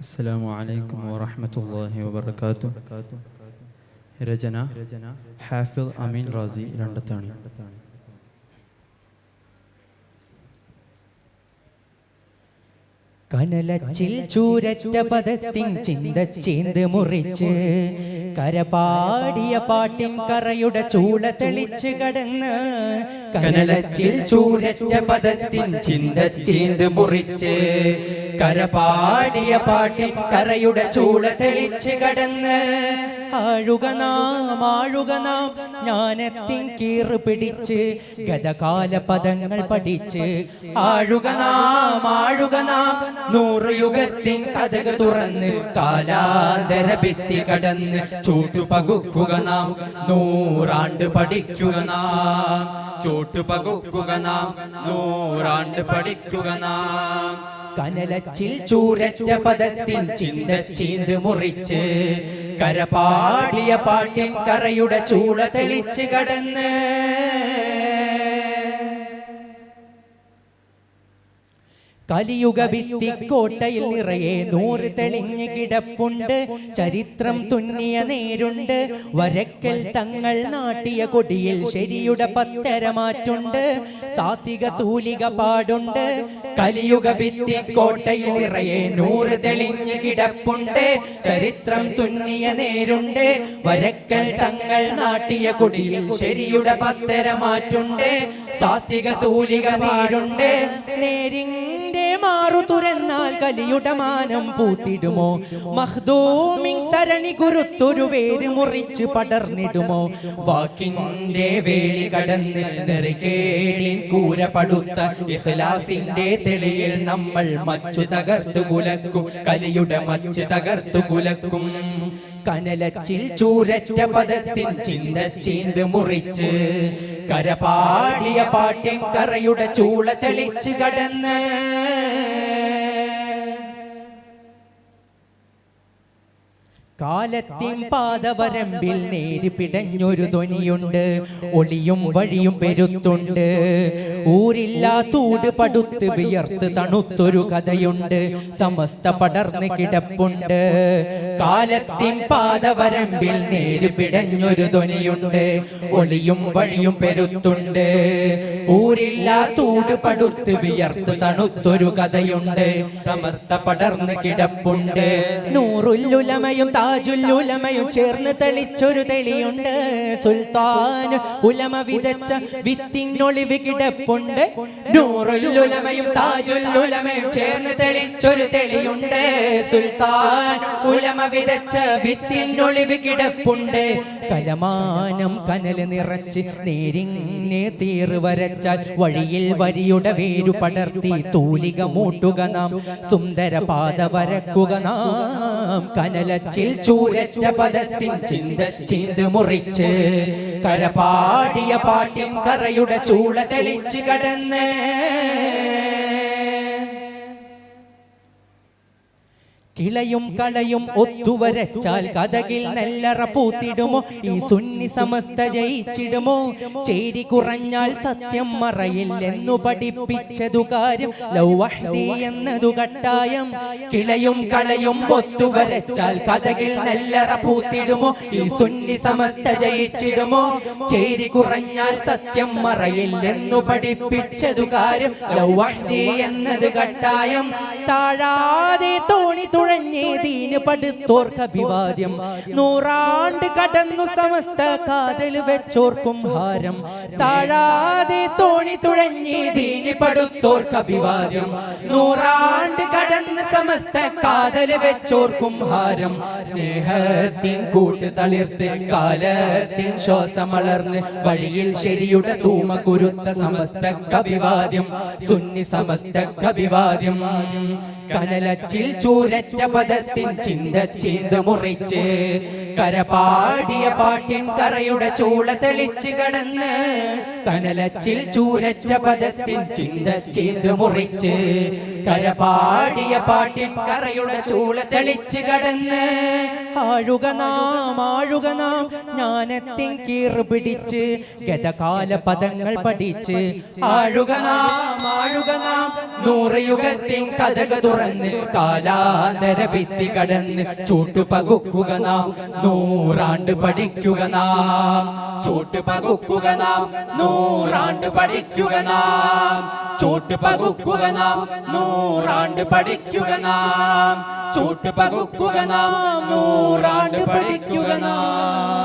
السلام عليكم ورحمة الله وبركاته. രചന ഹാഫിൽ അമീൻ റാസി രണ്ടത്താണി. കനലച്ചിൽ ചൂരറ്റ പദത്തിൻ ചിന്ത ചേന്ത് മുറിച്ച് കരപാടിയ പാട്ടിൻ കറയുടെ ചൂള തെളിച്ച് കടന്ന് കനലച്ചിൽ ചൂരറ്റ പദത്തിൻ ചിന്ത ചേന്ത് മുറിച്ച് കരപാടിയ പാട്ടിൻ കറയുടെ ചൂള തെളിച്ച് കടന്ന് ആഴുക നാം ജ്ഞാനത്തിൻ കീറ് പിടിച്ച് ഗതകാല പദങ്ങൾ പഠിച്ച് ആഴുക നാം 100 യുഗത്തിൻ കഥക തുറന്ന് കാലാന്തര ഭിത്തി കടന്ന് ചൂട്ടുപകുക്കുക നാം 100 ആണ്ട് പഠിക്കുക നാം ചൂട്ടുപകുക്കുക നാം 100 ആണ്ട് പഠിക്കുക നാം കനലച്ചിൽ ചൂരറ്റ പദത്തിൻ ചിന്ത ചീന്ത് മുറിച്ച് കരപാടിയ പാട്ടിൻ കറയുടെ ചൂള തെളിച്ച് കടന്ന് കലിയുഗ ഭിത്തിക്കോട്ടയിൽ നിറയെ 100 തെളിഞ്ഞു കിടപ്പുണ്ട്. ചരിത്രം തുന്നിയ നേരുണ്ട്. വരക്കൽ തങ്ങൾ നാട്ടിയ കൊടിയിൽ ശരിയുടെ പത്തരമാറ്റുണ്ട്. സാത്വിക തൂലിക പാടുണ്ട്. കലിയുഗ ഭിത്തിക്കോട്ടയിൽ നിറയെ 100 തെളിഞ്ഞു കിടപ്പുണ്ട്. ചരിത്രം തുന്നിയ നേരുണ്ട്. വരക്കൽ തങ്ങൾ നാട്ടിയ കൊടിയിൽ ശരിയുടെ പത്തരമാറ്റുണ്ട്. സാത്വിക തൂലിക നേരുണ്ട്. നേരിന്റെ മാറു തുറന്നാൽ കലിയുടെ മാനം പൂത്തിടുമോ? മഖ്ദൂമിൻ സരണി കുരുത്തൊരു വേര് മുറിച്ച് പടർന്നിടുമോ? വാക്കിന്റെ വേലി കടന്ന് നെറികേടിൻ കൂര പടുത്ത ഇഖ്ലാസിന്റെ തെളിയിൽ നമ്മൾ മച്ച് തകർത്തു കുലക്കും. കലിയുടെ മച്ച് തകർത്തു കുലക്കും. കനലച്ചിൽ ചൂരറ്റ പദത്തിൻ ചിന്ത ചീന്ത് മുറിച്ച് കരപാടിയ പാട്ടിൻ കറയുടെ ചൂള തെളിച്ച് കടന്ന് കാലത്തിൻ പാദവരമ്പിൽ നേരി പിടഞ്ഞൊരു ധ്വനിയുണ്ട്. ഒളിയും വഴിയും പെരുത്തുണ്ട്. ഊരില്ലാത്തൂട് പടുത്ത് വിയർത്ത് തണുത്തൊരു കഥയുണ്ട്. സമസ്ത പടർന്ന് കിടപ്പുണ്ട്. കാലത്തിൻ പാദവരമ്പിൽ നേരി പിടഞ്ഞൊരു ധ്വനിയുണ്ട്. ഒളിയും വഴിയും പെരുത്തുണ്ട്. ഊരില്ലാത്തൂട് പടുത്ത് വിയർത്ത് തണുത്തൊരു കഥയുണ്ട്. സമസ്ത പടർന്ന് കിടപ്പുണ്ട്. നൂറുല്ലുലമയും താജുല്ലുലമയും ചേർന്ന് തെളിച്ചൊരു തെളിയുണ്ട്. സുൽത്താൻ ഉലമ വിതച്ച വിത്തിനൊളിവ് കിടപ്പുണ്ട്. നൂറുല്ലുലമയും താജുല്ലുലമയും ചേർന്ന് തെളിച്ചൊരു തെളിയുണ്ട്. സുൽത്താൻ ഉലമ വിതച്ച വിത്തിനൊളിവ് കിടപ്പുണ്ട്. കലമാനം കനല് നിറച്ച് നേരിങ്ങനെ തീറ് വരച്ചാൽ വഴിയിൽ വരിയുടെ വേരു പടർത്തി തൂലിക മൂട്ടുക നാം. സുന്ദര പാത വരക്കുക നാം. കനലച്ചിൽ ചൂരറ്റ പദത്തിൻ ചിന്ത ചീന്ത് മുറിച്ച് കരപാടിയ പാട്ടിൻ കറയുടെ ചൂള തെളിച്ച് കടന്ന് കിളയും കളയും ഒത്തുവരച്ചാൽ കഥകിൽ നെല്ലറ പൂത്തിടുമോ? ഈ സുന്നി സമസ്ത ജയിച്ചിടുമോ? ചേരി കുറഞ്ഞാൽ സത്യം മറയില്ലെന്നു പഠിപ്പിച്ചതു കാര്യം. ലൗവഹ്ദി എന്നതു കട്ടായം. കിളയും കളയും ഒത്തുവരച്ചാൽ കഥകിൽ നെല്ലറ പൂത്തിടുമോ? ഈ സുന്നി സമസ്ത ജയിച്ചിടുമോ? ചേരി കുറഞ്ഞാൽ സത്യം മറയില്ലെന്നു പഠിപ്പിച്ചതു കാര്യം. ലൗവഹ്ദി എന്നത് കട്ടായം. താഴാതെ തോണി തുഴഞ്ഞേ ദീന് പടുത്തോർക്കഭിവാദ്യം. 100 ആണ്ട് കടന്നു സമസ്ത കാതൽ വെച്ചോർക്കും ഹാരം. താഴാതെ തോണി തുഴഞ്ഞേ ദീന് പടുത്തോർക്കഭിവാദ്യം. 100 ആണ്ട് കടന്ന് സമസ്ത കാതൽ വെച്ചോർക്കും ഹാരം. സ്നേഹത്തിൻ കൂട്ട് തളിർത്ത് കാലത്തിൻ ശ്വാസമളർന്ന് വഴിയിൽ ശരിയുടെ തൂമ കുരുത്ത സമസ്തക്കഭിവാദ്യം. സുന്നി സമസ്തക്കഭിവാദ്യം. കനലച്ചിൽ ചൂരറ്റ പദത്തിൻ ചിന്ത ചീന്ത് മുറിച്ച് കരപാടിയ പാട്ടിൻ കറയുടെ ചൂള തെളിച്ച് കടന്ന് കനലച്ചിൽ ചൂരറ്റ പദത്തിൻ ചിന്ത ചീന്ത് മുറിച്ച് കരപാടിയ പാട്ടിൻ കറയുടെ ചൂള തെളിച്ച് കടന്ന് ആഴുക നാം ജ്ഞാനത്തിൻ കീർ പിടിച്ച് ഗതകാല പദങ്ങൾ പഠിച്ച് ആഴുക നാം നൂറയുഗത്തിൻ കഥക തുറന്ന് കാലാന്തര ഭിത്തി കടന്ന് ചൂട്ടുപകുക്കുക നാം നൂറാണ്ട് പഠിക്കുക നാം ചൂട്ടുപകുക്കുക നാം നൂറാണ്ട് പഠിക്കുക നാം ചൂട്ടുപകുക്കുക നാം നൂറാണ്ട് പഠിക്കുക നാം ചൂട്ടുപകുക്കുക നാം നൂറാണ്ട് പഠിക്കുക നാം